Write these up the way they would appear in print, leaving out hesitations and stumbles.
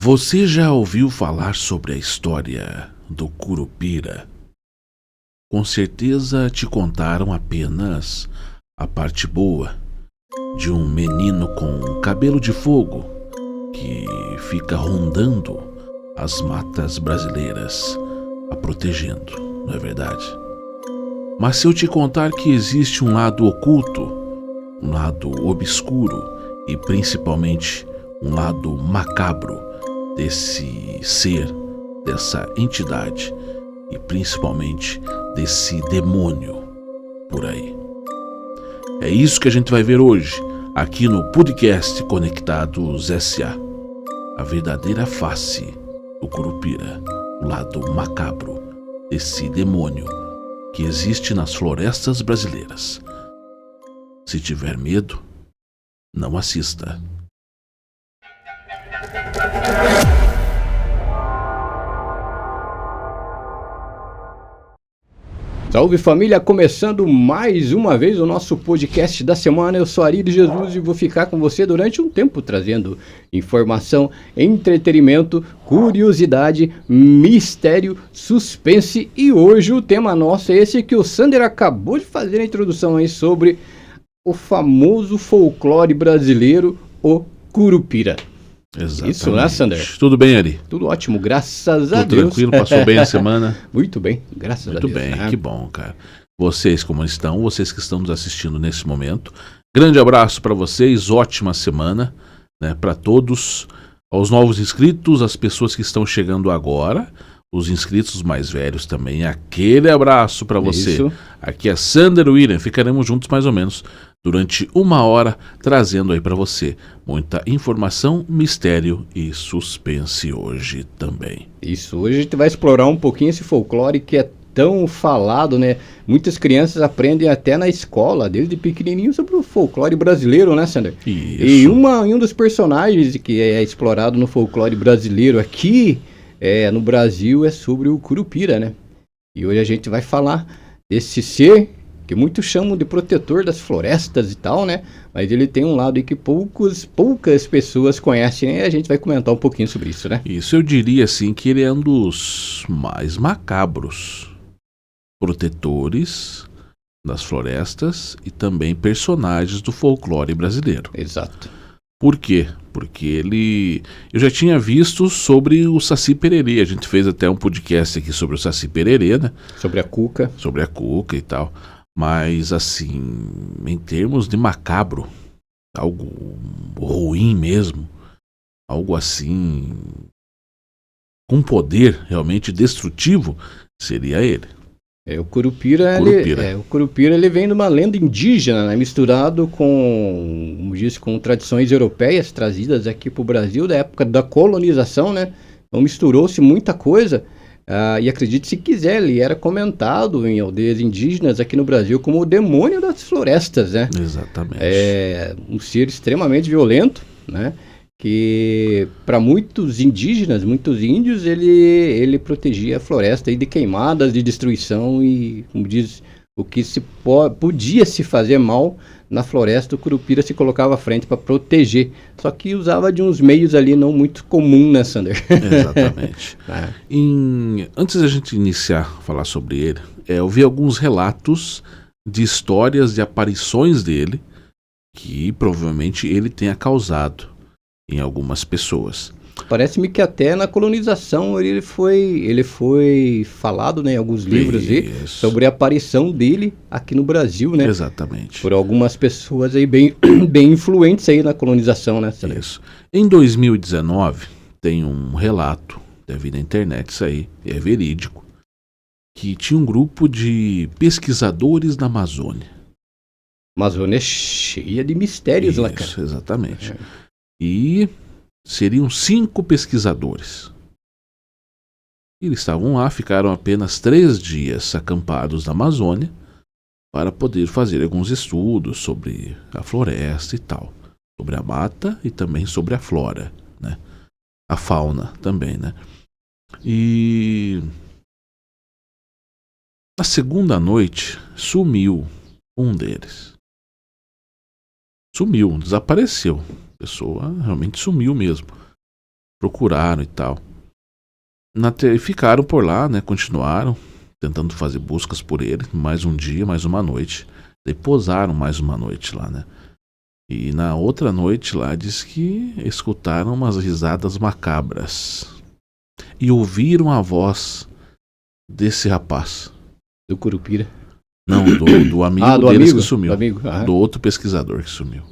Você já ouviu falar sobre a história do Curupira? Com certeza te contaram apenas a parte boa de um menino com cabelo de fogo que fica rondando as matas brasileiras, a protegendo, não é verdade? Mas se eu te contar que existe um lado oculto, um lado obscuro e principalmente um lado macabro desse ser, dessa entidade e principalmente desse demônio por aí. É isso que a gente vai ver hoje, aqui no podcast Conectados S.A. A verdadeira face do Curupira, o lado macabro desse demônio que existe nas florestas brasileiras. Se tiver medo, não assista. Salve família, começando mais uma vez o nosso podcast da semana. Eu sou Ari de Jesus e vou ficar com você durante um tempo trazendo informação, entretenimento, curiosidade, mistério, suspense. E hoje o tema nosso é esse que o Sander acabou de fazer a introdução aí sobre o famoso folclore brasileiro, o Curupira. Exatamente. Isso, né, Sander? Tudo bem, Ari? Tudo ótimo, graças a Tudo Deus. tranquilo, passou bem a semana? Muito bem, graças a Deus. Muito bem, que bom, cara. Vocês como estão, vocês que estão nos assistindo nesse momento, grande abraço para vocês, ótima semana, né, para todos, aos novos inscritos, as pessoas que estão chegando agora, os inscritos mais velhos também, aquele abraço para você. Isso. Aqui é Sander William, ficaremos juntos mais ou menos durante uma hora, trazendo aí para você muita informação, mistério e suspense hoje também. Isso, hoje a gente vai explorar um pouquinho esse folclore que é tão falado, né? Muitas crianças aprendem até na escola, desde pequenininho, sobre o folclore brasileiro, né, Sander? Isso. E um dos personagens que é explorado no folclore brasileiro aqui no Brasil é sobre o Curupira, né? E hoje a gente vai falar desse ser que muitos chamam de protetor das florestas e tal, né? Mas ele tem um lado aí que poucas pessoas conhecem, né? E a gente vai comentar um pouquinho sobre isso, né? Isso, eu diria assim que ele é um dos mais macabros protetores das florestas e também personagens do folclore brasileiro. Exato. Por quê? Porque eu já tinha visto sobre o Saci Pererê, a gente fez até um podcast aqui sobre o Saci Pererê, né? Sobre a cuca. Sobre a cuca e tal. Mas, assim, em termos de macabro, algo ruim mesmo, algo assim, com poder realmente destrutivo, seria ele. O Curupira, ele vem de uma lenda indígena, né, misturado com, como disse, com tradições europeias trazidas aqui para o Brasil da época da colonização, né? Então misturou-se muita coisa. E acredite se quiser, ele era comentado em aldeias indígenas aqui no Brasil como o demônio das florestas, né? Exatamente. É um ser extremamente violento, né? Que para muitos indígenas, muitos índios, ele protegia a floresta aí de queimadas, de destruição e, como diz, o que podia se fazer mal na floresta, o Curupira se colocava à frente para proteger. Só que usava de uns meios ali não muito comum, né, Sander? Exatamente. Antes da gente iniciar a falar sobre ele, eu vi alguns relatos de histórias de aparições dele que provavelmente ele tenha causado em algumas pessoas. Parece-me que até na colonização ele foi falado, né, em alguns livros aí, sobre a aparição dele aqui no Brasil, né? Exatamente. Por algumas pessoas aí bem influentes aí na colonização, né? Isso. Em 2019 tem um relato, deve ir na internet isso aí, é verídico, que tinha um grupo de pesquisadores na Amazônia. Amazônia é cheia de mistérios lá, cara. Isso, exatamente. E seriam 5 pesquisadores. Eles estavam lá, ficaram apenas 3 dias acampados na Amazônia para poder fazer alguns estudos sobre a floresta e tal, sobre a mata e também sobre a flora, né? A fauna também, né? E na segunda noite sumiu um deles. Sumiu, desapareceu. A pessoa realmente sumiu mesmo. procuraram e tal. Ficaram por lá, né? Continuaram tentando fazer buscas por ele, mais um dia, mais uma noite. Daí pousaram mais uma noite lá, né? E na outra noite lá diz que escutaram umas risadas macabras e ouviram a voz desse rapaz. Do Curupira. Não, do amigo do deles amigo? que sumiu. Do amigo. Do outro pesquisador que sumiu.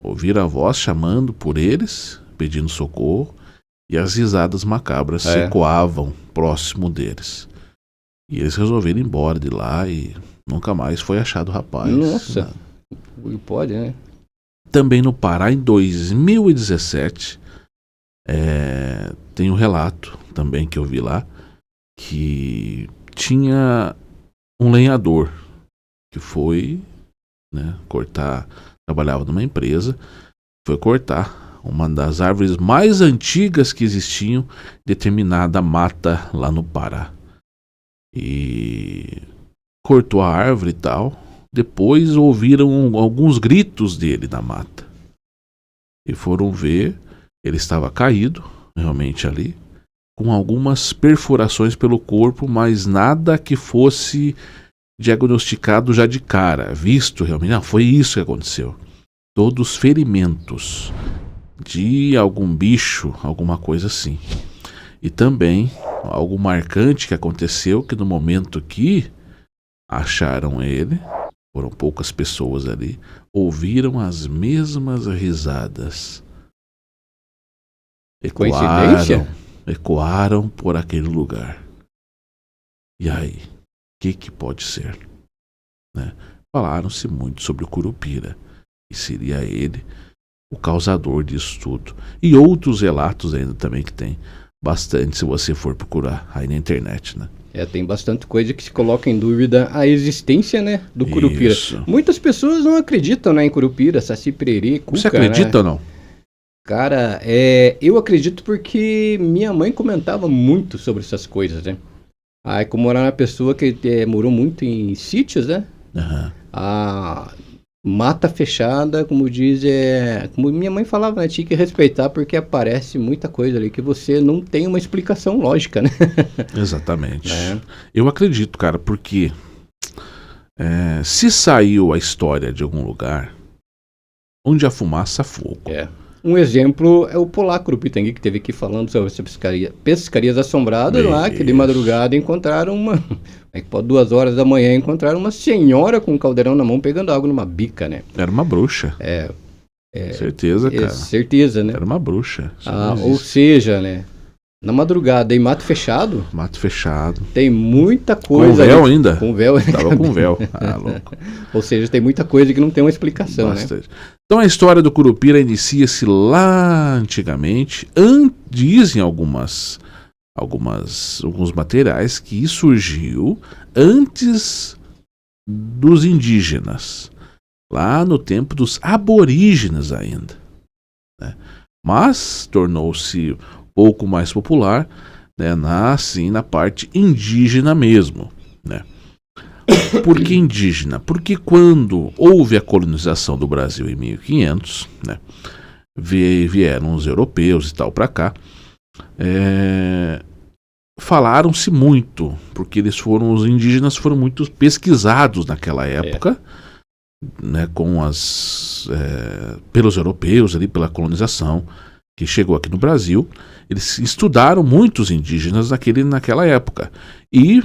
Ouviram a voz chamando por eles, pedindo socorro, e as risadas macabras ecoavam próximo deles. E eles resolveram ir embora de lá e nunca mais foi achado o rapaz. Nossa, pode, né? Também no Pará, em 2017, tem um relato também que eu vi lá, que tinha um lenhador que foi, né, cortar, trabalhava numa empresa, foi cortar uma das árvores mais antigas que existiam, determinada mata lá no Pará. E cortou a árvore e tal. Depois ouviram alguns gritos dele na mata. E foram ver, ele estava caído, realmente ali, com algumas perfurações pelo corpo, mas nada que fosse diagnosticado já de cara, visto realmente. Não, foi isso que aconteceu. Todos ferimentos de algum bicho, alguma coisa assim. E também algo marcante que aconteceu, que no momento que acharam ele, foram poucas pessoas ali, ouviram as mesmas risadas. Ecoaram por aquele lugar. E aí, o que pode ser? Né? Falaram-se muito sobre o Curupira, e seria ele o causador disso tudo. E outros relatos ainda também que tem bastante, se você for procurar aí na internet, né? Tem bastante coisa que se coloca em dúvida a existência, né, do Curupira. Isso. Muitas pessoas não acreditam, né, em Curupira, Saci Pererê, Cuca. Você acredita, né? ou não? Cara, eu acredito porque minha mãe comentava muito sobre essas coisas, né? Aí, como era uma pessoa que morou muito em sítios, né? Uhum. A mata fechada, como diz, como minha mãe falava, né? Tinha que respeitar porque aparece muita coisa ali que você não tem uma explicação lógica, né? Exatamente. Eu acredito, cara, porque se saiu a história de algum lugar, onde a fumaça, fogo. Um exemplo é o Polaco do Pitangui, que teve aqui falando sobre essa pescarias assombradas lá, que de madrugada encontraram 2 horas da manhã, encontraram uma senhora com um caldeirão na mão pegando água numa bica, né? Era uma bruxa. Certeza, cara. Certeza, né? Era uma bruxa. Ou seja, né? Na madrugada, em mato fechado. Mato fechado. Tem muita coisa. Com véu ainda? Com véu. Tava com véu. Louco. Ou seja, tem muita coisa que não tem uma explicação, Bastante. né? Então a história do Curupira inicia-se lá antigamente. Dizem alguns materiais que surgiu antes dos indígenas. Lá no tempo dos aborígenes ainda. Né? Mas tornou-se pouco mais popular, né, na parte indígena mesmo, né? Por que indígena? Porque quando houve a colonização do Brasil em 1500, né, vieram os europeus e tal para cá, falaram-se muito, porque os indígenas foram muito pesquisados naquela época, né, pelos europeus ali, pela colonização que chegou aqui no Brasil. Eles estudaram muitos indígenas naquela época e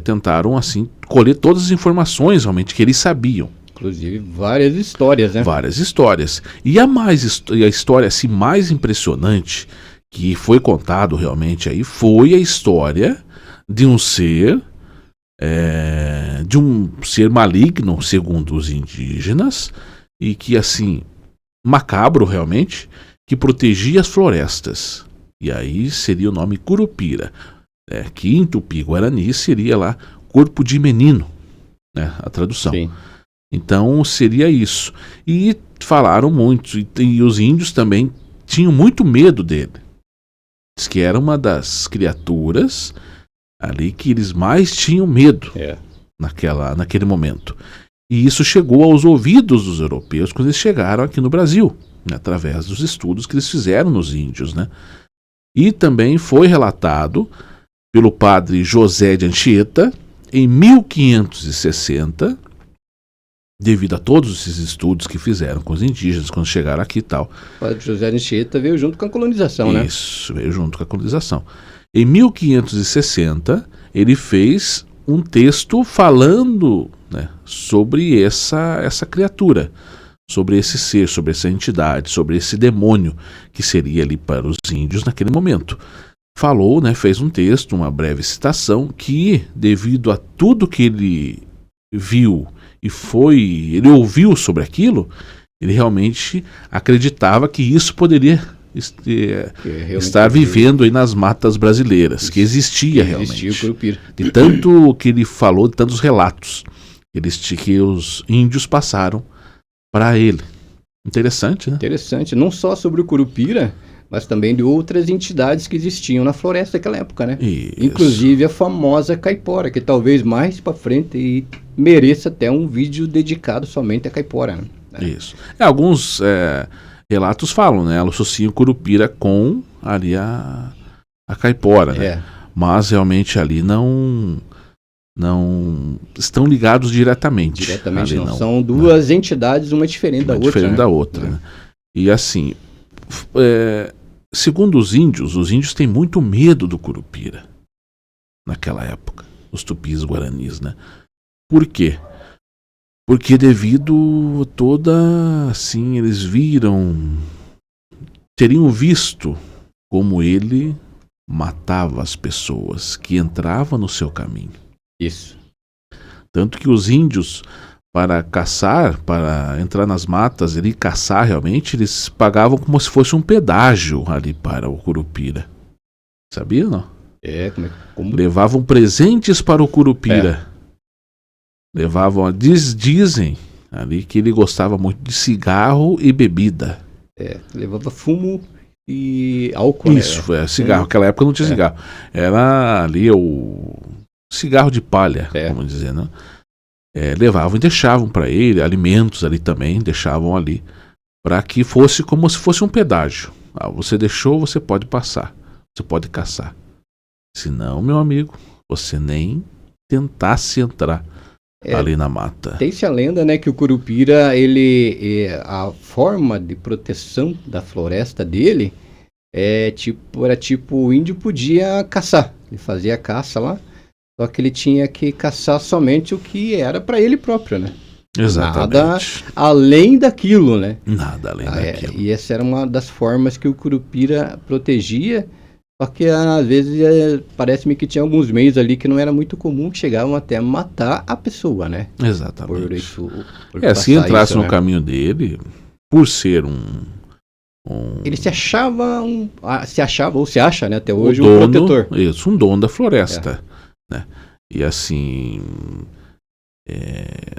tentaram assim colher todas as informações realmente que eles sabiam. Inclusive várias histórias, né? Várias histórias. E a história assim, mais impressionante que foi contado realmente aí foi a história de um ser maligno, segundo os indígenas, e que assim, macabro realmente, que protegia as florestas. E aí seria o nome Curupira, que em Tupi-Guarani seria lá corpo de menino, né, a tradução. Sim. Então seria isso. E falaram muito, e os índios também tinham muito medo dele. Diz que era uma das criaturas ali que eles mais tinham medo naquele momento. E isso chegou aos ouvidos dos europeus quando eles chegaram aqui no Brasil, através dos estudos que eles fizeram nos índios, né? E também foi relatado pelo padre José de Anchieta em 1560, devido a todos esses estudos que fizeram com os indígenas quando chegaram aqui e tal. O padre José de Anchieta veio junto com a colonização, né? Isso, veio junto com a colonização. Em 1560, ele fez um texto falando, né, sobre essa criatura, sobre esse ser, sobre essa entidade, sobre esse demônio que seria ali para os índios naquele momento. Falou, né, fez um texto, uma breve citação, que devido a tudo que ele viu ele ouviu sobre aquilo, ele realmente acreditava que isso poderia estar vivendo aí nas matas brasileiras, que existia realmente. Existia o Curupira. De tanto que ele falou, de tantos relatos que os índios passaram para ele. Interessante, né? Interessante, não só sobre o Curupira, mas também de outras entidades que existiam na floresta naquela época, né? Isso. Inclusive a famosa caipora, que talvez mais para frente mereça até um vídeo dedicado somente à caipora, né? Isso. Alguns relatos falam, né? Ela associa o Curupira com ali a caipora, né? Mas realmente ali não estão ligados diretamente. Diretamente não. São duas entidades, uma diferente da outra. Diferente da outra, né? E assim, segundo os índios têm muito medo do Curupira naquela época, os tupis guaranis, né? Por quê? Porque devido a toda, assim, eles teriam visto como ele matava as pessoas que entravam no seu caminho. Isso. Tanto que os índios, para caçar, para entrar nas matas e caçar realmente, eles pagavam como se fosse um pedágio ali para o Curupira. Sabia, não? Como? Levavam presentes para o Curupira. Levavam, dizem ali que ele gostava muito de cigarro e bebida. Levava fumo e álcool. Isso, cigarro. Naquela época não tinha cigarro. Era ali o cigarro de palha, vamos dizer, né? Levavam e deixavam para ele, alimentos ali também, deixavam ali, para que fosse como se fosse um pedágio. Você deixou, você pode passar, você pode caçar. Se não, meu amigo, você nem tentasse entrar ali na mata. Tem-se a lenda, né, que o Curupira, a forma de proteção da floresta dele era tipo o índio podia caçar. Ele fazia a caça lá, só que ele tinha que caçar somente o que era para ele próprio, né? Exatamente. Nada além daquilo, né? Nada além daquilo. E essa era uma das formas que o Curupira protegia. Só que às vezes parece-me que tinha alguns meios ali que não era muito comum, que chegavam até a matar a pessoa, né? Exatamente. Se entrasse no caminho dele, por ser ele se achava ou se acha, né, até hoje, um protetor. Isso, um dono da floresta. Né? E assim,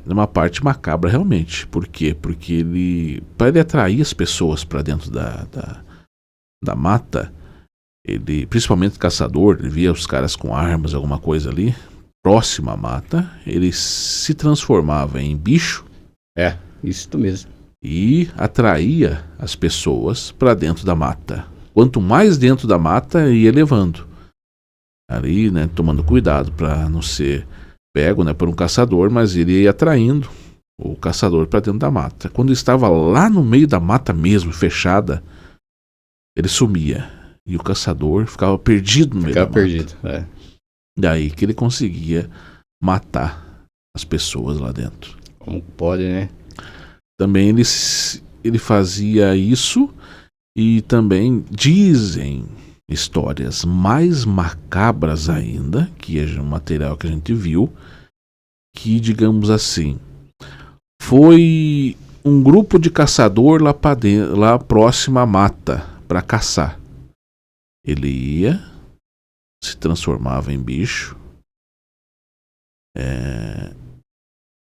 numa parte macabra realmente. Por quê? Porque para ele atrair as pessoas para dentro da mata, ele, principalmente caçador, ele via os caras com armas, alguma coisa ali, próxima à mata, ele se transformava em bicho. Isso mesmo. E atraía as pessoas para dentro da mata. Quanto mais dentro da mata, ia levando. Ali, né, tomando cuidado para não ser pego, né, por um caçador, mas ele ia atraindo o caçador para dentro da mata. Quando estava lá no meio da mata mesmo, fechada, ele sumia. E o caçador ficava perdido no meio da mata. Daí que ele conseguia matar as pessoas lá dentro. Como pode, né? Também ele fazia isso, e também dizem histórias mais macabras ainda, que é um material que a gente viu, que, digamos assim, foi um grupo de caçador lá próximo à mata para caçar. Ele ia, se transformava em bicho,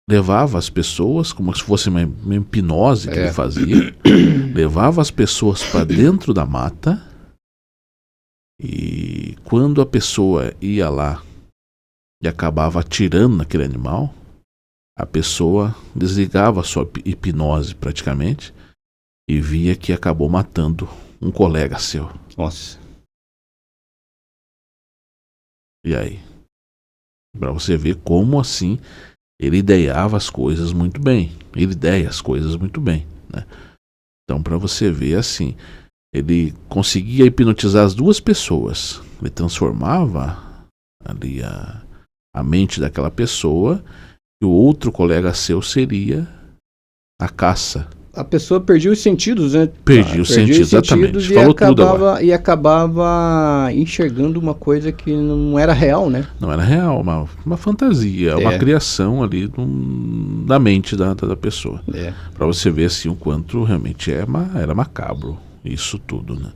levava as pessoas, como se fosse uma hipnose que ele fazia, levava as pessoas para dentro da mata, e quando a pessoa ia lá e acabava atirando naquele animal, a pessoa desligava a sua hipnose praticamente e via que acabou matando um colega seu. Nossa. E aí? Pra você ver como assim ele ideava as coisas muito bem. Ele ideia as coisas muito bem, né? Então, pra você ver assim, ele conseguia hipnotizar as duas pessoas. Ele transformava ali a mente daquela pessoa, e o outro colega seu seria a caça. A pessoa perdia os sentidos, né? Perdia os sentidos, exatamente. Falou tudo agora. E acabava enxergando uma coisa que não era real, né? Não era real, uma fantasia, uma criação ali da mente da pessoa. Pra você ver assim o quanto realmente era macabro isso tudo, né?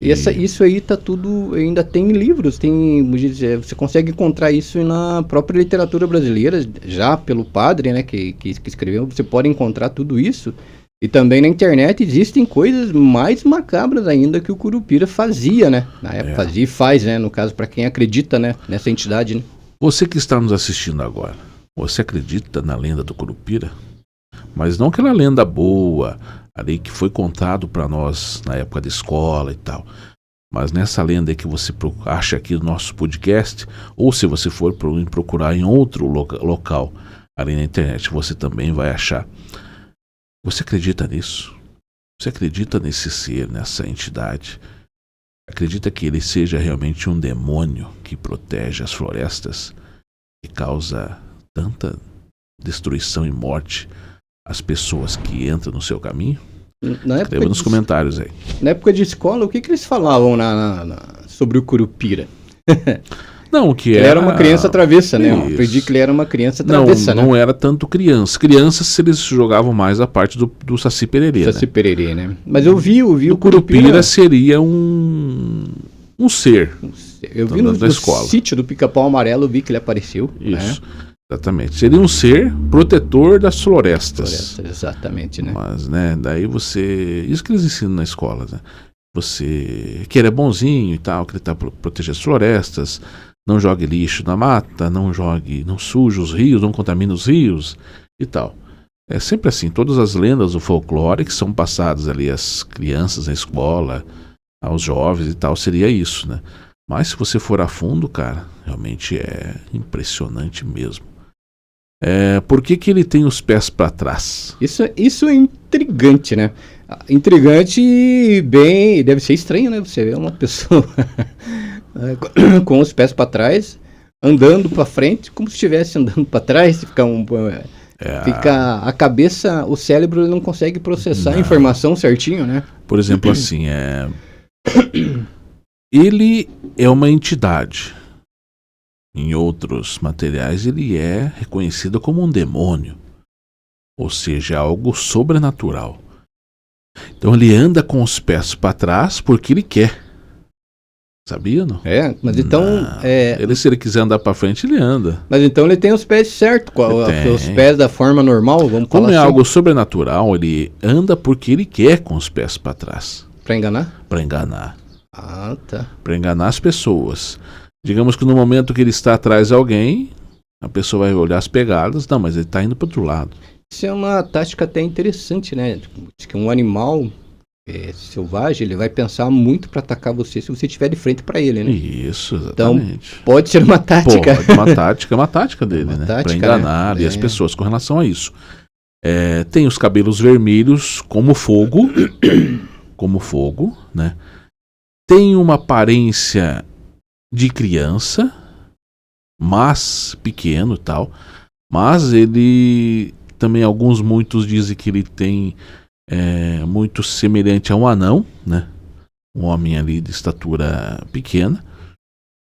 Isso aí tá tudo, ainda tem livros, você consegue encontrar isso na própria literatura brasileira, já pelo padre, né, que escreveu, você pode encontrar tudo isso. E também na internet existem coisas mais macabras ainda que o Curupira fazia, né? Na época fazia e faz, né, no caso, para quem acredita, né, nessa entidade, né? Você que está nos assistindo agora, você acredita na lenda do Curupira? Mas não aquela lenda boa ali que foi contado para nós na época da escola e tal, mas nessa lenda aí que você acha aqui no nosso podcast, ou se você for procurar em outro local ali na internet, você também vai achar. Você acredita nisso? Você acredita nesse ser, nessa entidade? Acredita que ele seja realmente um demônio que protege as florestas e causa tanta destruição e morte às pessoas que entram no seu caminho? Escreva nos comentários aí. Na época de escola, o que eles falavam sobre o Curupira? Não, que era uma criança travessa, né? Eu aprendi que ele era uma criança travessa, não era tanto criança. Crianças, eles jogavam mais a parte do Saci Pererê, Saci Pererê, né? Mas eu vi o Curupira seria um ser. Eu vi no sítio do Pica-Pau Amarelo, eu vi que ele apareceu. Isso. Né? Exatamente. Seria um ser protetor das florestas. Exatamente, né? Mas, né, daí você... Isso que eles ensinam na escola, né? Você... Que ele é bonzinho e tal, que ele tá protegendo as florestas, não jogue lixo na mata, não suje os rios, não contamine os rios e tal. É sempre assim, todas as lendas do folclore que são passadas ali às crianças na escola, aos jovens e tal, seria isso, né? Mas se você for a fundo, cara, realmente é impressionante mesmo. Por que ele tem os pés para trás? Isso é intrigante, né? Intrigante e bem... Deve ser estranho, né? Você vê uma pessoa com os pés para trás, andando para frente, como se estivesse andando para trás, fica a cabeça, o cérebro não consegue processar a informação certinho, né? Por exemplo, assim, ele é uma entidade. Em outros materiais, ele é reconhecido como um demônio, ou seja, algo sobrenatural. Então ele anda com os pés para trás porque ele quer. Sabia, não? Mas então... se ele quiser andar para frente, ele anda. Mas então ele tem os pés certos, os pés da forma normal, vamos falar assim. Como é algo sobrenatural, ele anda porque ele quer com os pés para trás. Para enganar? Para enganar. Ah, tá. Para enganar as pessoas. Digamos que no momento que ele está atrás de alguém, a pessoa vai olhar as pegadas, não, mas ele está indo para o outro lado. Isso é uma tática até interessante, né? Diz que um animal selvagem, ele vai pensar muito para atacar você se você estiver de frente para ele, né? Isso, exatamente. Então, pode ser uma tática. Uma tática dele, né? Para enganar ali as pessoas com relação a isso. Tem os cabelos vermelhos como fogo, né? Tem uma aparência de criança, mas pequeno e tal, mas ele também, muitos dizem que ele tem muito semelhante a um anão, né? Um homem ali de estatura pequena,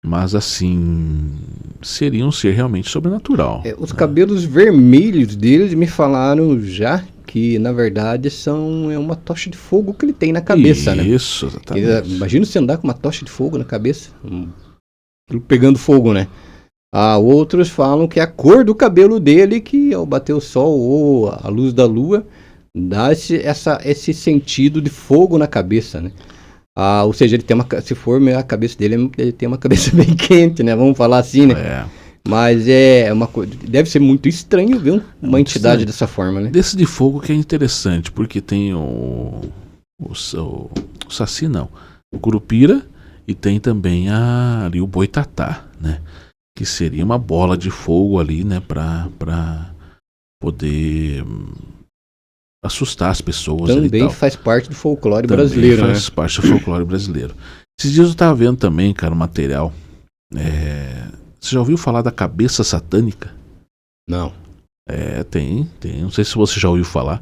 mas assim, seria um ser realmente sobrenatural. Os cabelos vermelhos deles me falaram já que na verdade é uma tocha de fogo que ele tem na cabeça, né? Isso, exatamente. Imagina você andar com uma tocha de fogo na cabeça, pegando fogo, né? Outros falam que é a cor do cabelo dele, que ao bater o sol ou a luz da lua, dá esse sentido de fogo na cabeça, né? Ou seja, ele tem se for a cabeça dele, ele tem uma cabeça bem quente, né? Vamos falar assim, né? Mas é uma coisa. Deve ser muito estranho ver uma entidade estranho. dessa forma, né? Desse de fogo que é interessante, porque tem o Saci não, o Curupira e tem também ali o Boitatá, né? Que seria uma bola de fogo ali, né? Pra poder assustar as pessoas ali e Também tal. faz parte do folclore Também brasileiro, faz parte do folclore brasileiro. Esses dias eu tava vendo também, cara, um material. Você já ouviu falar da cabeça satânica? Não. Tem. Não sei se você já ouviu falar.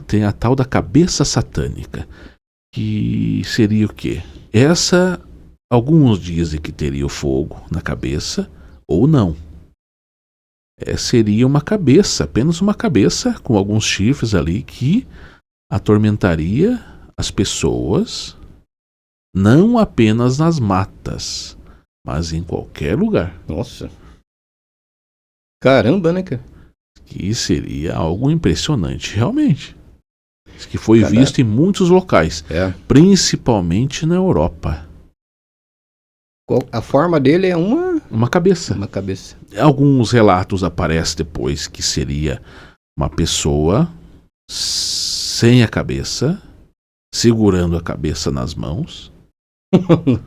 Tem a tal da cabeça satânica. Que seria o quê? Alguns dizem que teria o fogo na cabeça, ou não. Seria uma cabeça, apenas uma cabeça, com alguns chifres ali, que atormentaria as pessoas, não apenas nas matas, mas em qualquer lugar. Nossa. Caramba, né, cara? Que seria algo impressionante, realmente. Que foi Cara, visto em muitos locais, principalmente na Europa. A forma dele é uma cabeça. Uma cabeça. Alguns relatos aparecem depois que seria uma pessoa sem a cabeça, segurando a cabeça nas mãos.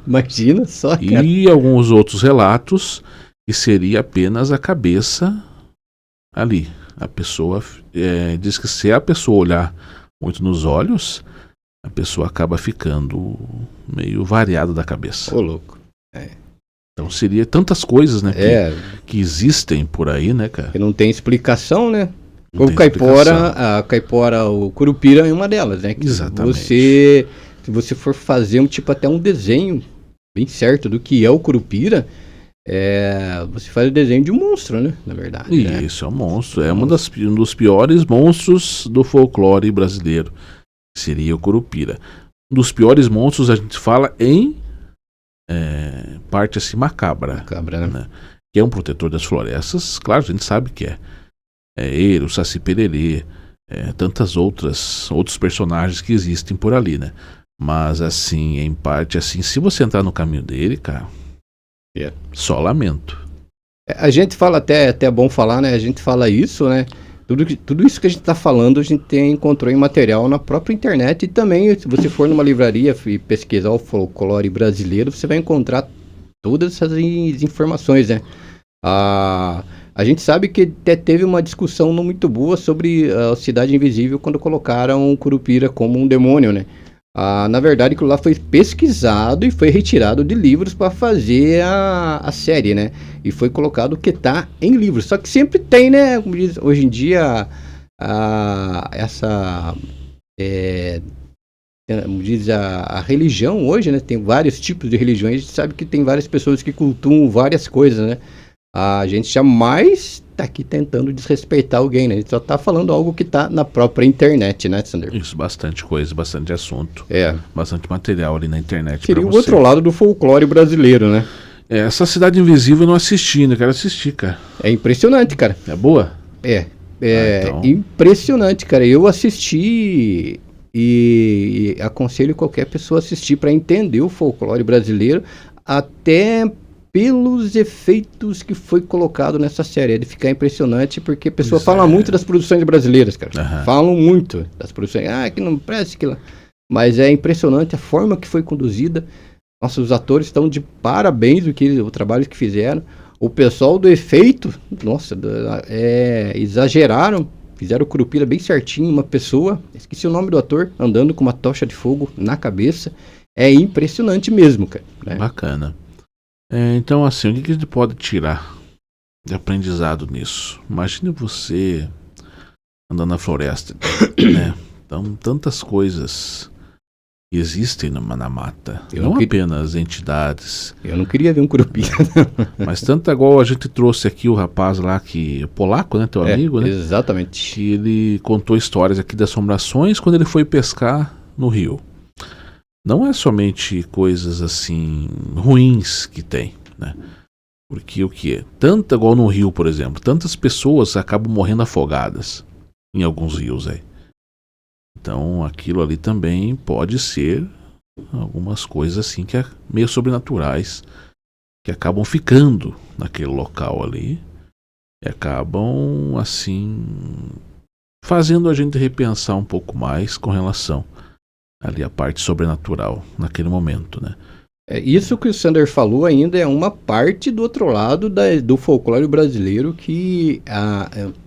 Imagina só, cara. E alguns outros relatos que seria apenas a cabeça ali. A pessoa diz que se a pessoa olhar muito nos olhos, a pessoa acaba ficando meio variada da cabeça. Ô, louco. Então seria tantas coisas, né, que existem por aí, né, cara? Que não tem explicação, né? Não O caipora, a caipora, o curupira é uma delas, né? Que Exatamente. se você for fazer até um desenho bem certo do que é o curupira, você faz o desenho de um monstro, né? Na verdade. Isso, é um monstro. É um dos piores monstros do folclore brasileiro. Seria o curupira. Um dos piores monstros a gente fala em parte assim macabra. Macabra, né? Que é um protetor das florestas. Claro, a gente sabe que é ele, o Saci Pererê, tantas outros personagens que existem por ali, né? Mas assim, em parte assim, se você entrar no caminho dele, cara, só lamento. A gente fala até é bom falar, né? A gente fala isso, né? Tudo isso que a gente está falando, a gente encontrou em material na própria internet. E também, se você for numa livraria e pesquisar o folclore brasileiro, você vai encontrar todas essas informações, né? A gente sabe que até teve uma discussão não muito boa sobre a Cidade Invisível quando colocaram o Curupira como um demônio, né? Na verdade, aquilo lá foi pesquisado e foi retirado de livros para fazer a série, né? E foi colocado o que tá em livros. Só que sempre tem, né? Como diz, hoje em dia, como diz a religião hoje, né? Tem vários tipos de religiões. A gente sabe que tem várias pessoas que cultuam várias coisas, né? A gente jamais tá aqui tentando desrespeitar alguém, né? A gente só tá falando algo que tá na própria internet, né, Sander? Isso, bastante coisa, bastante assunto. Bastante material ali na internet. Seria o outro lado do folclore brasileiro, né? Essa Cidade Invisível eu não assisti, né? Quero assistir, cara. É impressionante, cara. É boa? Então... impressionante, cara. Eu assisti e aconselho qualquer pessoa a assistir para entender o folclore brasileiro, até pelos efeitos que foi colocado nessa série. É de ficar impressionante, porque a pessoa fala muito das produções brasileiras, cara. Falam muito das produções. Que não presta, que lá. Mas é impressionante a forma que foi conduzida. Nossa, os atores estão de parabéns o trabalho que fizeram. O pessoal do efeito, nossa, exageraram. Fizeram o Curupira bem certinho. Uma pessoa, esqueci o nome do ator, andando com uma tocha de fogo na cabeça. É impressionante mesmo, cara. Né? Bacana. Então, assim, o que a gente pode tirar de aprendizado nisso? Imagine você andando na floresta, né? Então, tantas coisas existem na mata. Não apenas entidades. Eu não queria ver um curupira. Mas tanto igual a gente trouxe aqui o rapaz lá, o polaco, né? Teu amigo, né? Exatamente. Que ele contou histórias aqui de assombrações quando ele foi pescar no rio. Não é somente coisas assim ruins que tem, né? Porque o que é? Tanto igual no rio, por exemplo, tantas pessoas acabam morrendo afogadas em alguns rios aí. Então aquilo ali também pode ser algumas coisas assim que é meio sobrenaturais, que acabam ficando naquele local ali e acabam, assim, fazendo a gente repensar um pouco mais com relação ali à parte sobrenatural naquele momento, né? Isso que o Sander falou ainda é uma parte do outro lado do folclore brasileiro que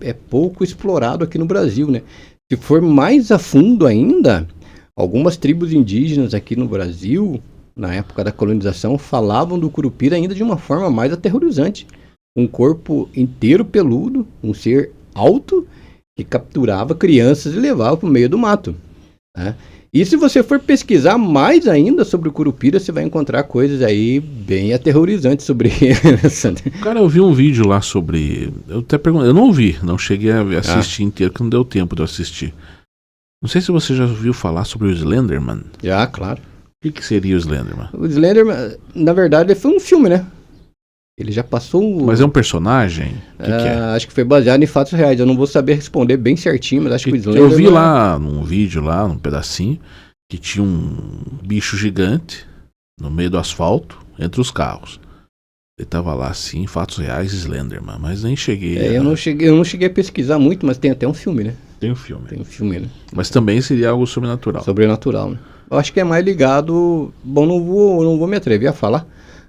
é pouco explorado aqui no Brasil, né? Se for mais a fundo ainda, algumas tribos indígenas aqui no Brasil, na época da colonização, falavam do Curupira ainda de uma forma mais aterrorizante. Um corpo inteiro peludo, um ser alto, que capturava crianças e levava para o meio do mato, né? E se você for pesquisar mais ainda sobre o Curupira, você vai encontrar coisas aí bem aterrorizantes sobre ele. Cara, eu vi um vídeo lá sobre... Eu até perguntei, eu não vi, não cheguei a assistir inteiro, que não deu tempo de eu assistir. Não sei se você já ouviu falar sobre o Slenderman. Já, claro. O que seria o Slenderman? O Slenderman, na verdade, foi um filme, né? Ele já passou... Mas é um personagem? O que é? Acho que foi baseado em fatos reais. Eu não vou saber responder bem certinho, mas acho que o Slenderman... Eu vi lá num vídeo, lá, num pedacinho, que tinha um bicho gigante no meio do asfalto, entre os carros. Ele tava lá, assim, fatos reais, Slenderman, mas nem cheguei... Eu não cheguei a pesquisar muito, mas tem até um filme, né? Tem um filme. Tem um filme, né? Mas também seria algo sobrenatural. Sobrenatural, né? Eu acho que é mais ligado... Bom, não vou me atrever a falar,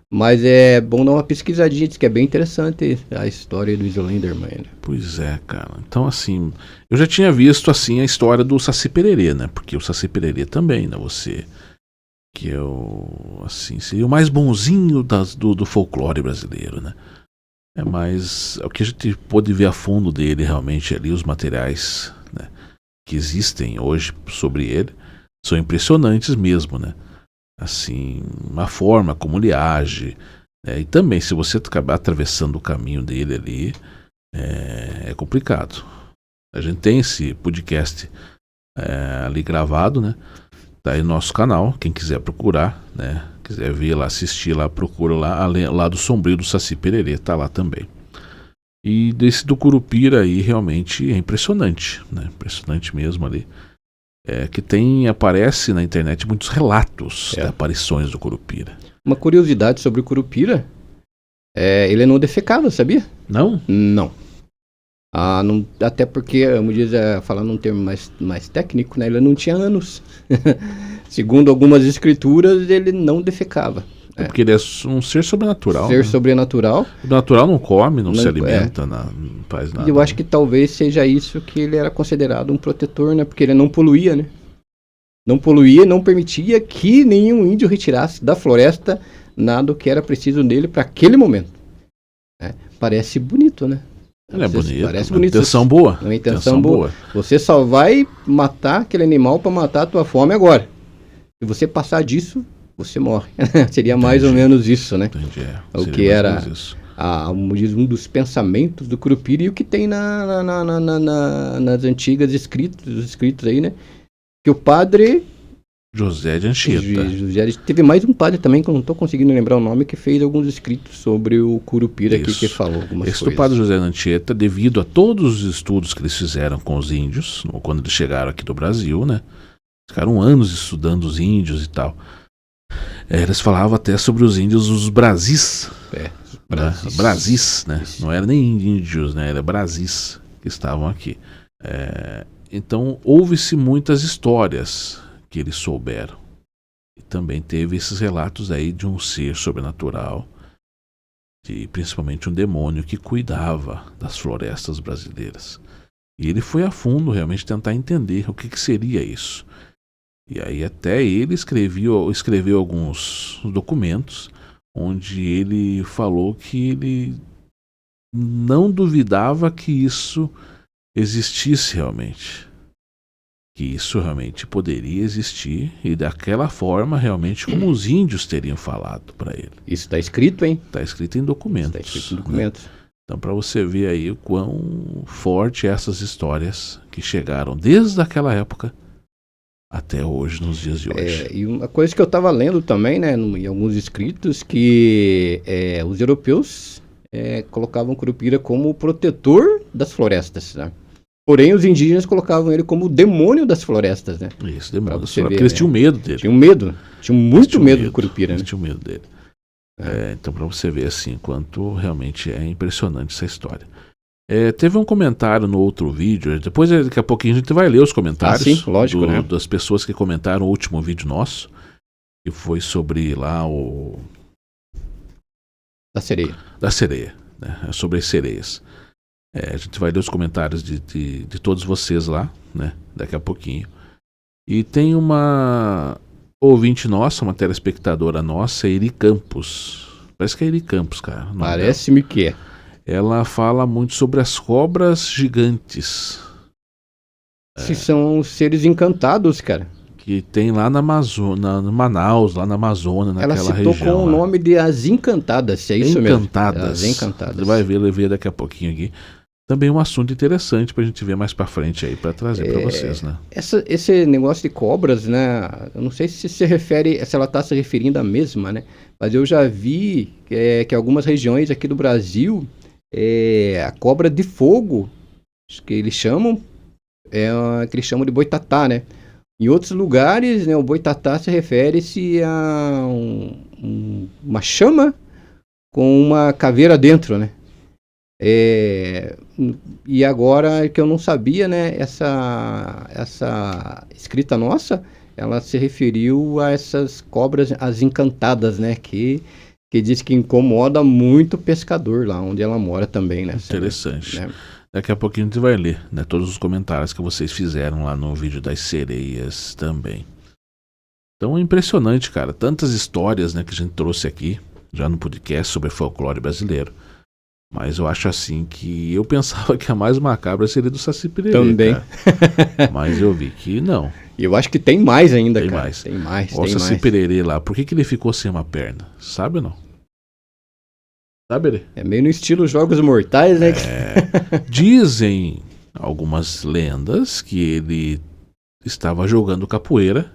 mas é bom dar uma pesquisadinha, diz que é bem interessante a história do Slenderman, né? Pois é, cara. Então, assim, eu já tinha visto, assim, a história do Saci Pererê, né? Porque o Saci Pererê também, né? Você, que é o, assim, seria o mais bonzinho do folclore brasileiro, né? É mais, o que a gente pôde ver a fundo dele, realmente, ali, os materiais, né, que existem hoje sobre ele, são impressionantes mesmo, né? Assim, a forma como ele age, né? E também, se você acabar atravessando o caminho dele ali, é complicado. A gente tem esse podcast ali gravado, né? Tá aí no nosso canal, quem quiser procurar, né? Quiser ver lá, assistir lá, procura lá do Sombrio do Saci Pererê, tá lá também. E desse do Curupira aí, realmente é impressionante, né? Impressionante mesmo ali. Que aparece na internet muitos relatos de aparições do Curupira. Uma curiosidade sobre o Curupira, ele não defecava, sabia? Não? Não. Não, até porque, como diz, falando um termo mais técnico, né, ele não tinha ânus. Segundo algumas escrituras, ele não defecava. Porque ele é um ser sobrenatural. Ser né? sobrenatural. O natural não come, não se alimenta, não faz nada. E eu acho que talvez seja isso que ele era considerado um protetor, né? Porque ele não poluía, né? Não poluía, não permitia que nenhum índio retirasse da floresta nada que era preciso nele para aquele momento. Parece bonito, né? Ele é bonito. Parece bonito. Uma intenção boa. Uma intenção boa. Você só vai matar aquele animal para matar a tua fome agora. Se você passar disso, você morre. Seria mais ou menos isso, né? Entendi. O que era um dos pensamentos do Curupira e o que tem nas antigas escritos aí, né? Que o padre José de Anchieta. Teve mais um padre também, que eu não estou conseguindo lembrar o nome, que fez alguns escritos sobre o Curupira aqui, que falou algumas coisas. Esse do padre José de Anchieta, devido a todos os estudos que eles fizeram com os índios, quando eles chegaram aqui do Brasil, né? Ficaram anos estudando os índios e tal. Eles falavam até sobre os índios, os Brasis. Brasis, né? Isso. Não era nem índios, né? Era Brasis que estavam aqui. Então, houve-se muitas histórias que eles souberam. E também teve esses relatos aí de um ser sobrenatural, principalmente um demônio que cuidava das florestas brasileiras. E ele foi a fundo realmente tentar entender o que seria isso. E aí até ele escreveu alguns documentos onde ele falou que ele não duvidava que isso existisse realmente. Que isso realmente poderia existir e daquela forma realmente como os índios teriam falado para ele. Isso está escrito, hein? Está escrito em documentos. Está escrito em documentos. Né? Então, para você ver aí o quão forte essas histórias que chegaram desde aquela época até hoje, nos dias de hoje. E uma coisa que eu estava lendo também, né, em alguns escritos, que os europeus colocavam o Curupira como o protetor das florestas, né? Porém, os indígenas colocavam ele como o demônio das florestas, né? Isso, demônio das florestas, porque eles tinham medo dele. Tinham muito medo do Curupira, né? Eles tinham medo dele. Então, para você ver assim, quanto realmente é impressionante essa história. Teve um comentário no outro vídeo, depois daqui a pouquinho a gente vai ler os comentários sim, lógico, né? das pessoas que comentaram o último vídeo nosso, que foi sobre lá o... Da sereia, né? Sobre as sereias. A gente vai ler os comentários de todos vocês lá, né? Daqui a pouquinho. E tem uma ouvinte nossa, uma telespectadora nossa, Eri Campos. Parece que é Eri Campos, cara. Parece-me que é. Ela fala muito sobre as cobras gigantes. Se são seres encantados, cara. Que tem lá na Amazônia, no Manaus, lá na Amazônia, naquela região. Ela citou com o nome de As Encantadas, é isso mesmo? As Encantadas. Você vai ver daqui a pouquinho aqui. Também um assunto interessante pra gente ver mais pra frente aí, pra trazer pra vocês, né? Esse negócio de cobras, né? Eu não sei se ela tá se referindo à mesma, né? Mas eu já vi que algumas regiões aqui do Brasil, a cobra de fogo, que eles chamam, que eles chamam de boitatá, né? Em outros lugares, né, o boitatá se refere-se a uma chama com uma caveira dentro, né? E agora que eu não sabia, né, essa escrita nossa, ela se referiu a essas cobras, as encantadas, né, que diz que incomoda muito o pescador lá onde ela mora também, né? Interessante. Né? Daqui a pouquinho a gente vai ler, né, todos os comentários que vocês fizeram lá no vídeo das sereias também. Então é impressionante, cara, tantas histórias, né, que a gente trouxe aqui já no podcast sobre folclore brasileiro. Mas eu acho assim que eu pensava que a mais macabra seria do Saci Pererê. Também. Mas eu vi que não. E eu acho que tem mais ainda, tem cara. Mais. Tem mais. O Saci Pererê lá, por que ele ficou sem uma perna? Sabe ou não? Sabe ele? É meio no estilo Jogos Mortais, né? Dizem algumas lendas que ele estava jogando capoeira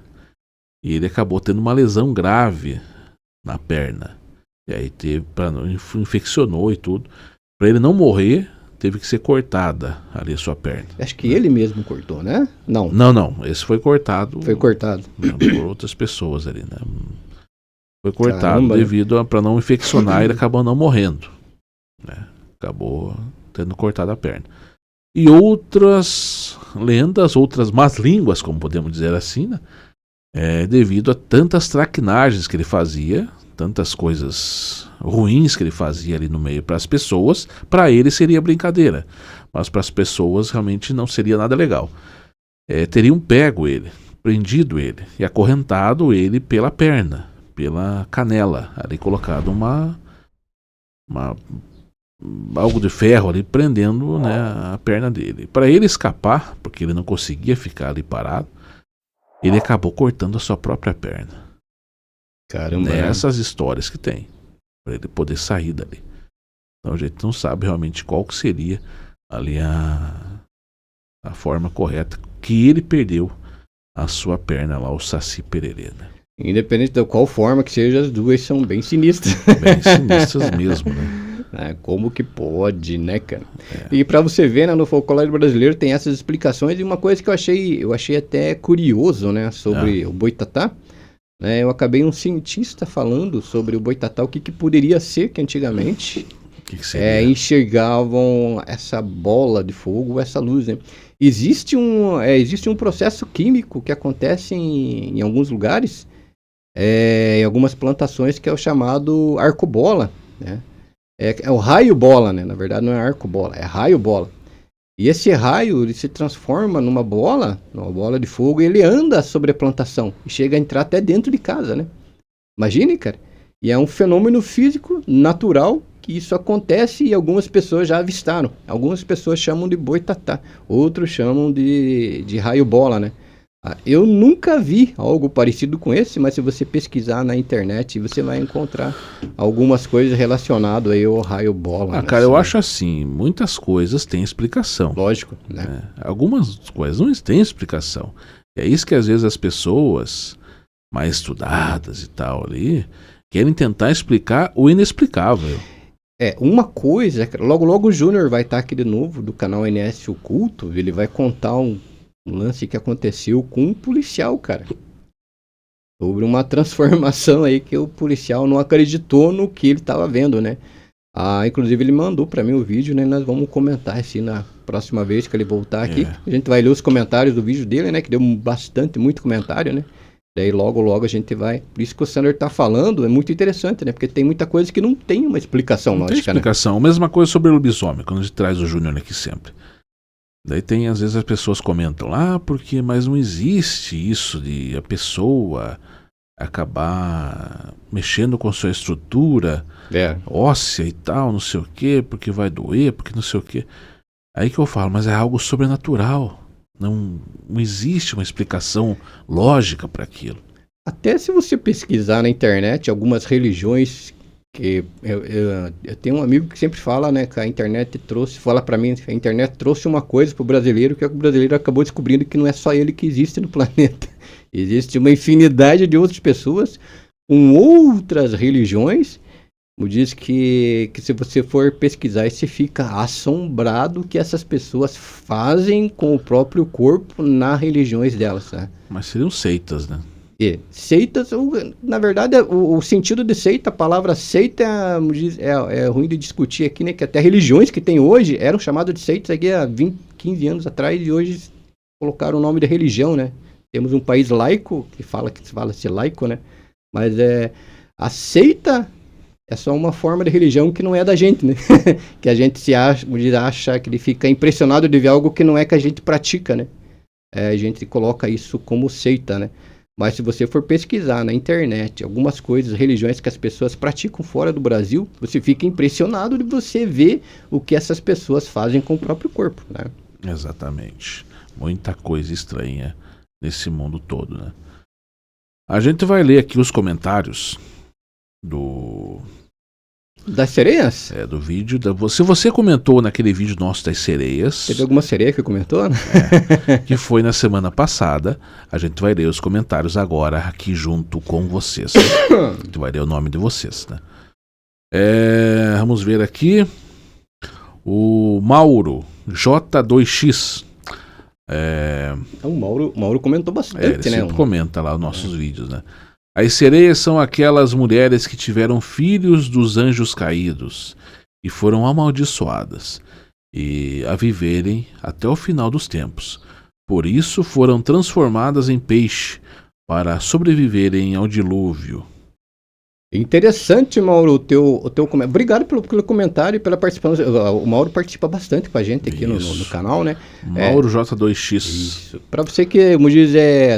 e ele acabou tendo uma lesão grave na perna. E aí infeccionou e tudo. Pra ele não morrer, teve que ser cortada ali a sua perna. Acho que ele mesmo cortou, né? Não. Não. Esse foi cortado. Foi cortado. Por outras pessoas ali, né? Foi cortado. Caramba, devido para não infeccionar, ele acabou não morrendo. Né? Acabou tendo cortado a perna. E outras lendas, outras más línguas, como podemos dizer assim, né? Devido a tantas traquinagens que ele fazia, tantas coisas ruins que ele fazia ali no meio para as pessoas, para ele seria brincadeira, mas para as pessoas realmente não seria nada legal. Teriam pego ele, prendido ele e acorrentado ele pela perna, pela canela, ali colocado algo de ferro ali prendendo, né, a perna dele. Para ele escapar, porque ele não conseguia ficar ali parado, ele acabou cortando a sua própria perna. Caramba. Essas histórias que tem, para ele poder sair dali. Então a gente não sabe realmente qual que seria ali a forma correta que ele perdeu a sua perna lá, o Saci Pererê, né? Independente de qual forma que seja, as duas são bem sinistras. Bem sinistras mesmo, né? Como que pode, né, cara? E pra você ver, né, no folclore brasileiro tem essas explicações, e uma coisa que eu achei até curioso, né, sobre o boitatá. Eu acabei um cientista falando sobre o boitatá, o que poderia ser que antigamente enxergavam essa bola de fogo, essa luz, né? Existe um processo químico que acontece em alguns lugares, em algumas plantações, que é o chamado arco-bola, né? É o raio-bola, né? Na verdade não é arco-bola, é raio-bola. E esse raio, ele se transforma numa bola de fogo, e ele anda sobre a plantação e chega a entrar até dentro de casa, né? Imagine, cara. E é um fenômeno físico, natural, que isso acontece, e algumas pessoas já avistaram. Algumas pessoas chamam de boitatá, outros chamam de raio-bola, né? Eu nunca vi algo parecido com esse, mas se você pesquisar na internet, você vai encontrar algumas coisas relacionadas aí ao raio-bola. Cara, eu acho assim, muitas coisas têm explicação. Lógico, né? Algumas coisas não têm explicação. É isso que às vezes as pessoas mais estudadas e tal ali querem tentar explicar o inexplicável. Uma coisa, logo o Júnior vai estar aqui de novo, do canal NS Oculto, ele vai contar um lance que aconteceu com um policial, cara. sobre uma transformação aí que o policial não acreditou no que ele estava vendo, né? Inclusive ele mandou para mim o vídeo, né? Nós vamos comentar assim na próxima vez que ele voltar aqui. A gente vai ler os comentários do vídeo dele, né? Que deu muito comentário, né? Daí logo a gente vai... Por isso que o Sander tá falando, é muito interessante, né? Porque tem muita coisa que não tem uma explicação lógica, tem explicação. Né? Mesma coisa sobre o lobisomem, quando a gente traz o Júnior aqui sempre. Daí tem, às vezes as pessoas comentam lá, mas não existe isso de a pessoa acabar mexendo com sua estrutura óssea e tal, não sei o quê, porque vai doer, porque não sei o quê. Aí que eu falo, mas é algo sobrenatural. Não existe uma explicação lógica para aquilo. Até se você pesquisar na internet algumas religiões que eu tenho um amigo que sempre fala, né, que a internet fala para mim, que a internet trouxe uma coisa pro brasileiro que o brasileiro acabou descobrindo que não é só ele que existe no planeta. Existe uma infinidade de outras pessoas com outras religiões. Diz que se você for pesquisar, você fica assombrado que essas pessoas fazem com o próprio corpo nas religiões delas, né? Mas seriam seitas, né? Seitas, na verdade, o sentido de seita, a palavra seita é ruim de discutir aqui, né? Que até religiões que tem hoje eram chamadas de seitas aqui há 15 anos atrás e hoje colocaram o nome de religião, né? Temos um país laico, que fala-se laico, né? Mas a seita é só uma forma de religião que não é da gente, né? Que a gente acha que ele fica impressionado de ver algo que não é que a gente pratica, né? A gente coloca isso como seita, né? Mas se você for pesquisar na internet algumas coisas, religiões que as pessoas praticam fora do Brasil, você fica impressionado de você ver o que essas pessoas fazem com o próprio corpo, né? Exatamente. Muita coisa estranha nesse mundo todo, né? A gente vai ler aqui os comentários das sereias? Do vídeo. Se você comentou naquele vídeo nosso das sereias... Teve alguma sereia que comentou, né? Que foi na semana passada. A gente vai ler os comentários agora aqui junto com vocês. A gente vai ler o nome de vocês, né? Vamos ver aqui. O Mauro, J2X. O Mauro comentou bastante, ele né? Sempre comenta lá os nossos vídeos, né? As sereias são aquelas mulheres que tiveram filhos dos anjos caídos e foram amaldiçoadas a viverem até o final dos tempos. Por isso foram transformadas em peixe para sobreviverem ao dilúvio. Interessante, Mauro, o teu comentário. Obrigado pelo comentário e pela participação. O Mauro participa bastante com a gente aqui no canal, né? Mauro J2X. Isso. Para você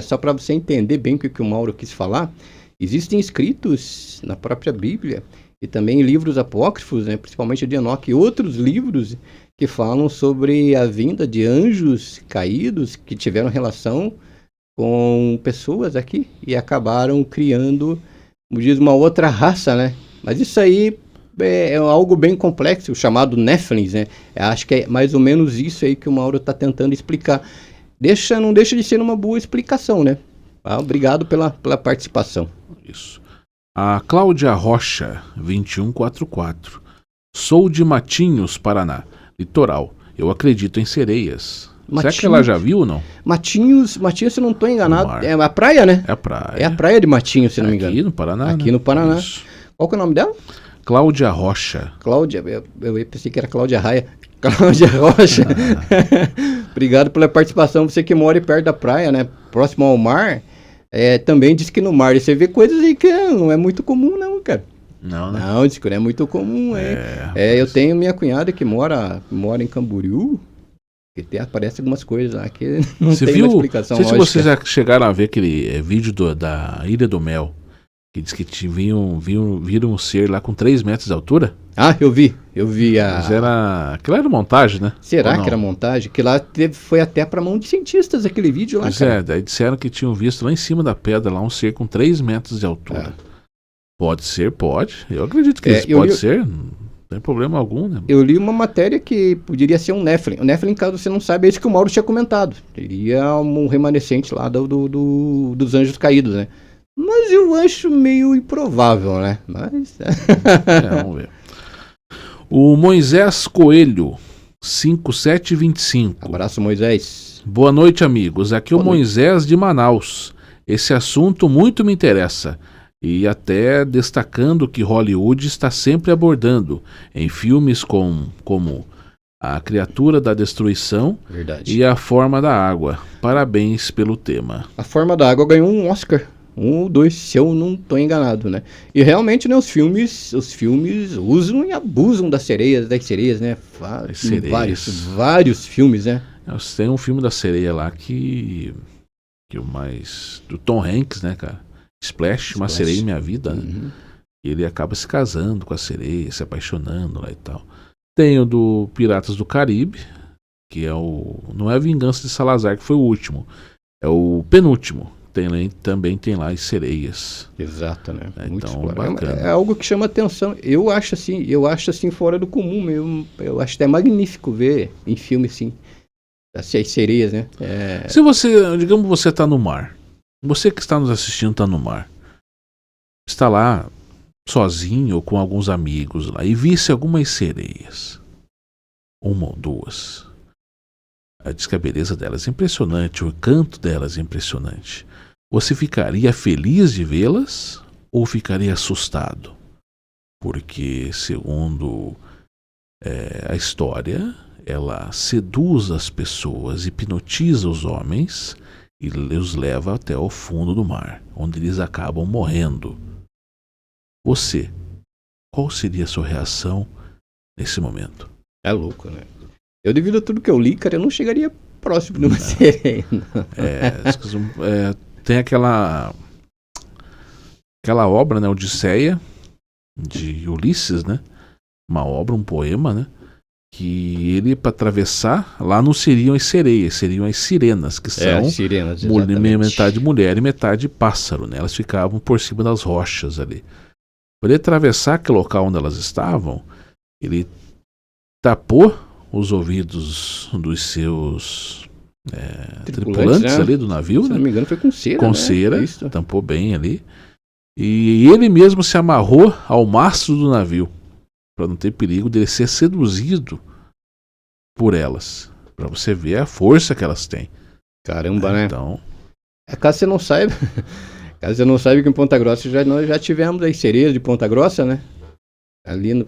só para você entender bem o que o Mauro quis falar, existem escritos na própria Bíblia e também livros apócrifos, né, principalmente de Enoque e outros livros que falam sobre a vinda de anjos caídos que tiveram relação com pessoas aqui e acabaram criando, como diz, uma outra raça, né? Mas isso aí é algo bem complexo, chamado Néfilins, né? Acho que é mais ou menos isso aí que o Mauro está tentando explicar. Não deixa de ser uma boa explicação, né? Obrigado pela participação. Isso. A Cláudia Rocha, 2144. Sou de Matinhos, Paraná, litoral. Eu acredito em sereias. Será que ela já viu ou não? Matinhos, se não estou enganado, é a praia, né? É a praia. É a praia de Matinhos, se não me engano. Aqui no Paraná. Aqui no Paraná. Isso. Qual que é o nome dela? Cláudia Rocha. Cláudia, eu pensei que era Cláudia Raia. Cláudia Rocha. Obrigado pela participação. Você que mora perto da praia, né? Próximo ao mar. Também diz que no mar você vê coisas aí que não é muito comum, não, cara. Não, né? Não, diz que não é muito comum. Eu tenho minha cunhada que mora em Camboriú. Que aparece algumas coisas lá que não tem uma explicação lógica. Não sei se vocês já chegaram a ver aquele vídeo da Ilha do Mel, que diz que viram um ser lá com 3 metros de altura. Ah, eu vi Mas aquilo era montagem, né? Será que era montagem? Que lá foi até pra mão de cientistas aquele vídeo lá, cara. Daí disseram que tinham visto lá em cima da pedra lá um ser com 3 metros de altura. Pode ser, pode. Eu acredito que isso pode ser. Não tem problema algum, né? Eu li uma matéria que poderia ser um Nephilim. O Nephilim, caso você não saiba, é isso que o Mauro tinha comentado. Seria um remanescente lá dos anjos caídos, né? Mas eu acho meio improvável, né? Mas... vamos ver. O Moisés Coelho, 5725. Abraço, Moisés. Boa noite, amigos. Aqui é o Moisés de Manaus. Esse assunto muito me interessa, e até destacando que Hollywood está sempre abordando em filmes como A Criatura da Destruição e A Forma da Água. Parabéns pelo tema. A Forma da Água ganhou um Oscar. 1 ou 2, se eu não estou enganado, né? E realmente, né, os filmes usam e abusam das sereias, né? Vários filmes, né? Tem um filme da sereia lá que o mais... do Tom Hanks, né, cara? Splash, Uma Sereia em Minha Vida, né? Ele acaba se casando com a sereia, se apaixonando lá e tal. Tem o do Piratas do Caribe, que é não é a Vingança de Salazar, que foi o último. É o penúltimo. Também tem lá as sereias. Exato, né? Muito então, bacana. É algo que chama atenção. Eu acho assim fora do comum mesmo. Eu acho até magnífico ver em filme assim as sereias, né? Se você, digamos, você está no mar. Você que está nos assistindo está no mar. Está lá sozinho ou com alguns amigos lá e visse algumas sereias. 1 ou 2. Diz que a beleza delas é impressionante, o encanto delas é impressionante. Você ficaria feliz de vê-las ou ficaria assustado? Porque, segundo a história, ela seduz as pessoas, hipnotiza os homens e os leva até o fundo do mar, onde eles acabam morrendo. Você, qual seria a sua reação nesse momento? É louco, né? Eu, devido a tudo que eu li, cara, eu não chegaria próximo de uma sereia. Tem aquela obra, né, Odisseia, de Ulisses, né? Uma obra, um poema, né? Que ele, para atravessar, lá não seriam as sereias, seriam as sirenas, que são as sirenas, metade mulher e metade pássaro, né? Elas ficavam por cima das rochas ali. Para ele atravessar aquele local onde elas estavam, ele tapou os ouvidos dos seus tripulantes, né? Ali do navio. Se não me engano, foi com cera. Com cera, tampou bem ali. E ele mesmo se amarrou ao mastro do navio, para não ter perigo de ele ser seduzido por elas. Para você ver a força que elas têm. Caramba, né? Então... Caso você não saiba que em Ponta Grossa nós já tivemos as sereias de Ponta Grossa, né? Ali,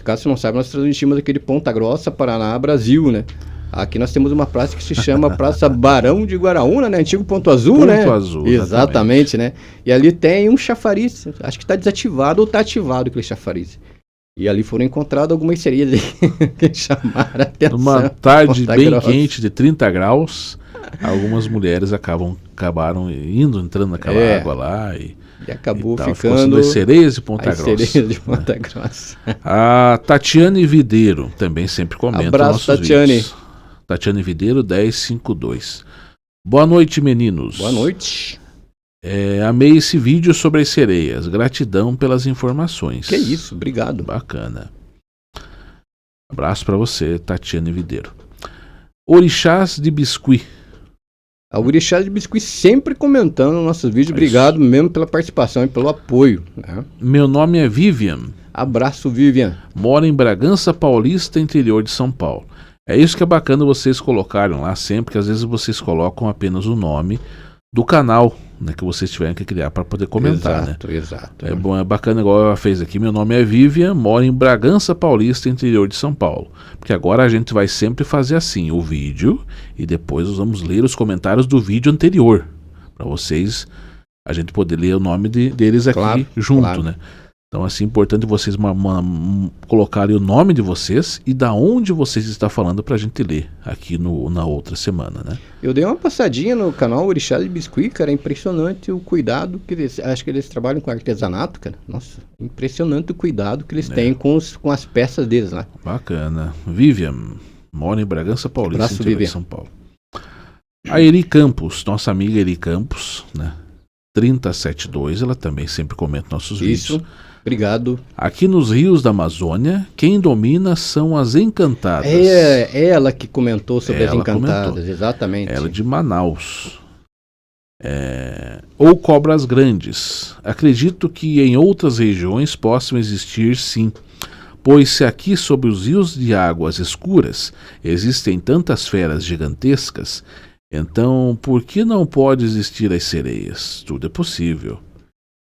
caso você não saiba, nós transmitimos aqui de Ponta Grossa, Paraná, Brasil, né? Aqui nós temos uma praça que se chama Praça Barão de Guaraúna, né? Antigo Ponto Azul, né? Ponto Azul, exatamente, né? E ali tem um chafariz, acho que está desativado ou está ativado aquele chafariz. E ali foram encontradas algumas sereias que chamaram a atenção. Numa tarde bem quente de 30 graus, algumas mulheres acabaram entrando naquela água lá e acabou ficando as sereias de Ponta Grossa. Sereias de Ponta Grossa. A Tatiane Videiro também sempre comenta. Abraço, Tatiane. Vídeos. Tatiane Videiro 1052. Boa noite, meninos. Boa noite. Amei esse vídeo sobre as sereias. Gratidão pelas informações. Que isso, obrigado. Bacana. Abraço para você, Tatiane Videiro. Orixás de Biscuit. A Orixás de Biscuit sempre comentando nossos vídeos. Obrigado mesmo pela participação e pelo apoio, né? Meu nome é Vivian. Abraço, Vivian. Moro em Bragança Paulista, interior de São Paulo. É isso que é bacana vocês colocarem lá sempre, que às vezes vocês colocam apenas o nome do canal, né, que vocês tiverem que criar para poder comentar, Exato. É bom, é bacana igual ela fez aqui. Meu nome é Vivian, moro em Bragança Paulista, interior de São Paulo. Porque agora a gente vai sempre fazer assim, o vídeo, e depois nós vamos ler os comentários do vídeo anterior, para vocês, a gente poder ler o nome deles aqui junto, né? Então, assim, é importante vocês colocarem o nome de vocês e da onde vocês estão falando pra gente ler aqui na outra semana, né? Eu dei uma passadinha no canal Orixás de Biscuit, cara, é impressionante o cuidado que eles... Acho que eles trabalham com artesanato, cara. Nossa, impressionante o cuidado que eles têm com as peças deles lá. Bacana. Vivian, mora em Bragança Paulista, Abraço, interior de São Paulo. A Eri Campos, nossa amiga Eri Campos, né? 3072, ela também sempre comenta nossos vídeos. Obrigado. Aqui nos rios da Amazônia, quem domina são as encantadas. É ela que comentou sobre as encantadas, exatamente. Ela de Manaus. Ou cobras grandes. Acredito que em outras regiões possam existir, sim. Pois se aqui sobre os rios de águas escuras existem tantas feras gigantescas, Então, por que não pode existir as sereias? Tudo é possível.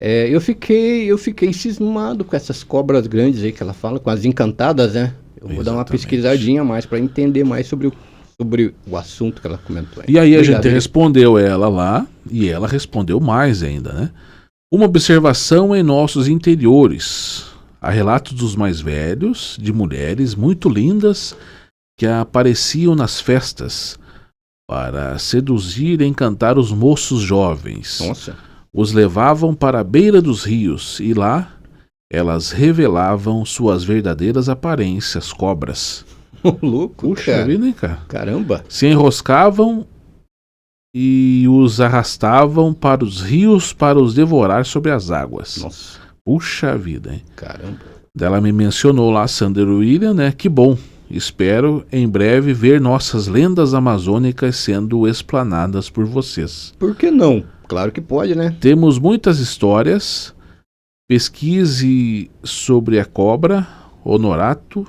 Eu fiquei cismado com essas cobras grandes aí que ela fala, com as encantadas, né? Eu vou dar uma pesquisadinha mais para entender mais sobre o assunto que ela comentou. E aí a gente respondeu ela lá, e ela respondeu mais ainda, né? Uma observação em nossos interiores. Há relatos dos mais velhos, de mulheres muito lindas que apareciam nas festas para seduzir e encantar os moços jovens. Nossa. Os levavam para a beira dos rios e lá elas revelavam suas verdadeiras aparências, cobras. Louco, puxa cara. Vida, hein, cara? Caramba. Se enroscavam e os arrastavam para os rios para os devorar sobre as águas. Nossa. Puxa vida, hein? Caramba. Ela me mencionou lá, Sander William, né? Que bom. Espero em breve ver nossas lendas amazônicas sendo explanadas por vocês. Por que não? Claro que pode, né? Temos muitas histórias. Pesquise sobre a cobra Honorato.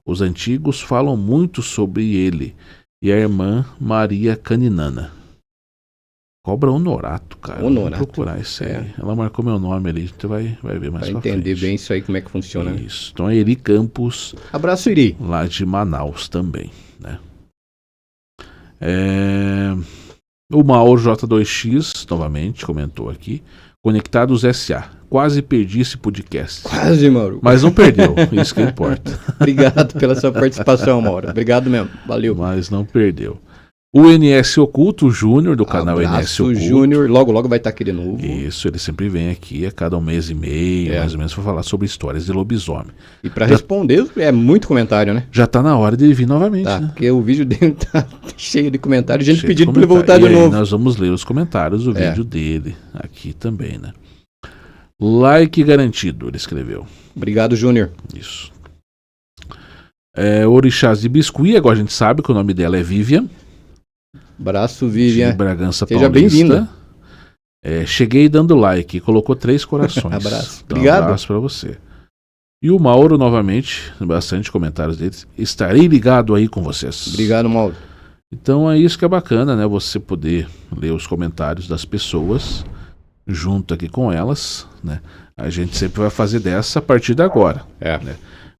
Os antigos falam muito sobre ele e a irmã Maria Caninana. Cobra Honorato, cara. Honorato. Vou procurar isso aí. Ela marcou meu nome ali, a gente vai ver mais pra entender frente. bem isso aí, como é que funciona. Isso. Então é Eri Campos. Abraço, Eri. Lá de Manaus também, né? O Mauro J2X, novamente, comentou aqui. Conectados SA. Quase perdi esse podcast. Quase, Mauro. Mas não perdeu, isso que importa. Obrigado pela sua participação, Mauro. Obrigado mesmo, valeu. Mas não perdeu. O NS Oculto Júnior, do canal NS Oculto. Júnior, logo vai estar aqui de novo. Isso, ele sempre vem aqui a cada 1 mês e meio, mais ou menos, para falar sobre histórias de lobisomem. E para responder, é muito comentário, né? Já tá na hora de ele vir novamente, né? Porque o vídeo dele tá cheio de comentários, gente pedindo para ele voltar de novo. Nós vamos ler os comentários do vídeo dele aqui também, né? Like garantido, ele escreveu. Obrigado, Júnior. Isso. Orixás de Biscuit, agora a gente sabe que o nome dela é Vivian. Abraço, Vivian. De Bragança Seja bem-vinda. Cheguei dando like, colocou 3 corações. Abraço. Então, obrigado. Abraço pra você. E o Mauro, novamente, bastante comentários deles. Estarei ligado aí com vocês. Obrigado, Mauro. Então é isso que é bacana, né? Você poder ler os comentários das pessoas junto aqui com elas, né? A gente sempre vai fazer dessa a partir de agora. Né?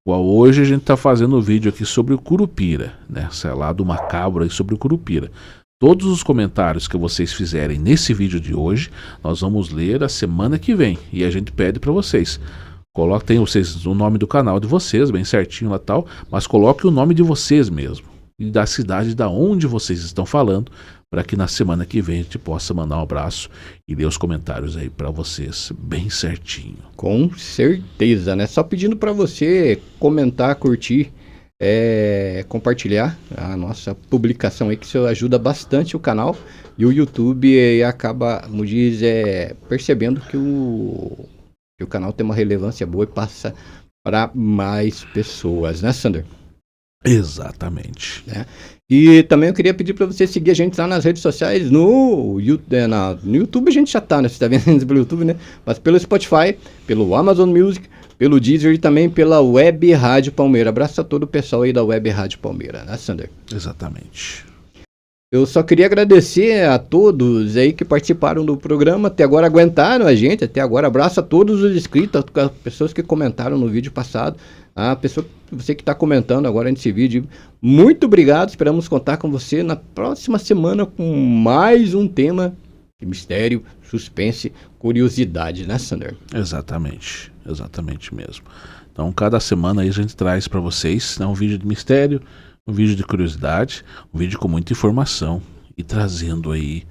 Igual hoje a gente tá fazendo um vídeo aqui sobre o Curupira, né? Sei lá, do macabro aí sobre o Curupira. Todos os comentários que vocês fizerem nesse vídeo de hoje, nós vamos ler a semana que vem. E a gente pede para vocês. Coloquem o nome do canal de vocês, bem certinho lá tal, mas coloque o nome de vocês mesmo. E da cidade da onde vocês estão falando, para que na semana que vem a gente possa mandar um abraço e ler os comentários aí para vocês bem certinho. Com certeza, né? Só pedindo para você comentar, curtir, compartilhar a nossa publicação aí, que isso ajuda bastante o canal. E o YouTube acaba, como diz, percebendo que o canal tem uma relevância boa e passa para mais pessoas, né, Sander? Exatamente. E também eu queria pedir para você seguir a gente lá nas redes sociais, no YouTube a gente já tá, né? Você tá vendo pelo YouTube, né? Mas pelo Spotify, pelo Amazon Music, pelo Deezer e também pela Web Rádio Palmeira. Abraço a todo o pessoal aí da Web Rádio Palmeira, né, Sander? Exatamente. Eu só queria agradecer a todos aí que participaram do programa, até agora aguentaram a gente, até agora. Abraço a todos os inscritos, as pessoas que comentaram no vídeo passado, você que está comentando agora nesse vídeo. Muito obrigado, esperamos contar com você na próxima semana com mais um tema de mistério, suspense, curiosidade, né, Sander? Exatamente mesmo. Então cada semana aí a gente traz para vocês, né, um vídeo de mistério, um vídeo de curiosidade, um vídeo com muita informação e trazendo aí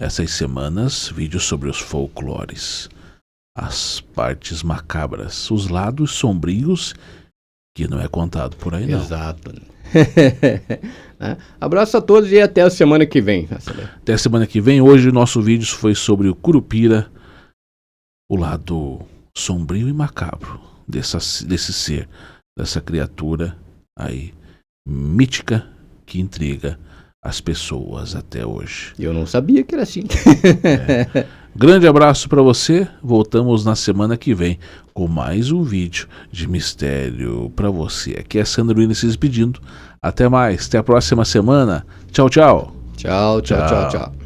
essas semanas vídeos sobre os folclores, as partes macabras, os lados sombrios que não é contado por aí não. Exato. Abraço a todos e até a semana que vem. Até a semana que vem. Hoje o nosso vídeo foi sobre o Curupira, o lado sombrio e macabro desse ser, dessa criatura aí mítica que intriga as pessoas até hoje. Eu não sabia que era assim. Grande abraço para você. Voltamos na semana que vem com mais um vídeo de mistério para você. Aqui é Sandro William se despedindo. Até mais, até a próxima semana. Tchau, tchau. Tchau, tchau, tchau, tchau.